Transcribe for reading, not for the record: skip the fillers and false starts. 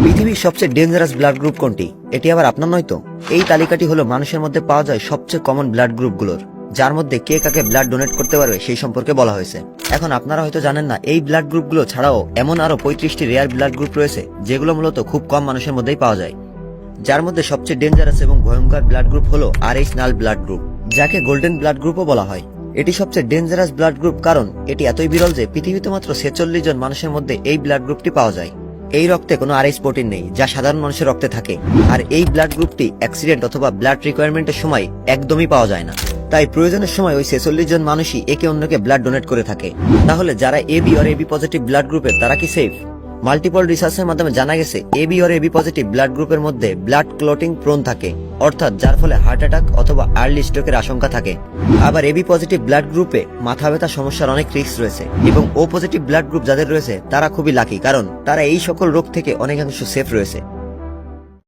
পৃথিবীর সবচেয়ে dangerous blood group কোনটি? এটি আবার আপনার নয় তো? এই তালিকাটি হলো মানুষের মধ্যে পাওয়া যায় সবচেয়ে কমন ব্লাড গ্রুপগুলোর, যার মধ্যে কে কাকে ব্লাড ডোনেট করতে পারবে সেই সম্পর্কে বলা হয়েছে। এখন আপনারা হয়তো জানেন না, এই ব্লাড গ্রুপগুলো ছাড়াও এমন আরো 35টি রেয়ার ব্লাড গ্রুপ রয়েছে যেগুলো মূলত খুব কম মানুষের মধ্যেই পাওয়া যায়। যার মধ্যে সবচেয়ে ডেঞ্জারাস এবং ভয়ঙ্কর ব্লাড গ্রুপ হলো RH নাল ব্লাড গ্রুপ, যাকে গোল্ডেন ব্লাড গ্রুপও বলা হয়। এটি সবচেয়ে ডেঞ্জারাস ব্লাড গ্রুপ কারণ এটি এতই বিরল যে পৃথিবীতে মাত্র 46 জন মানুষের মধ্যে এই ব্লাড গ্রুপটি পাওয়া যায়। এই রক্তে কোনো RH প্রোটিন নেই, যা সাধারণ মানুষের রক্তে থাকে। আর এই ব্লাড গ্রুপটি অ্যাক্সিডেন্ট অথবা ব্লাড রিকোয়ারমেন্টের সময় একদমই পাওয়া যায় না। তাই প্রয়োজনের সময় ওই 46 জন মানুষই একে অন্যকে ব্লাড ডোনেট করে থাকে। তাহলে যারা AB or AB positive blood গ্রুপের, তারা কি সেফ? মাল্টিপল রিসার্চের মাধ্যমে জানা গেছে AB or AB positive blood গ্রুপের মধ্যে ব্লাড ক্লটিং প্রোন থাকে, অর্থাৎ যার ফলে হার্ট অ্যাটাক অথবা আর্লি স্ট্রোকের আশঙ্কা থাকে। আবার AB পজিটিভ ব্লাড গ্রুপে মাথা ব্যথা সমস্যার অনেক রিস্ক রয়েছে, এবং O পজিটিভ ব্লাড গ্রুপ যাদের রয়েছে তারা খুবই লাকি, কারণ তারা এই সকল রোগ থেকে অনেকাংশ সেফ রয়েছে।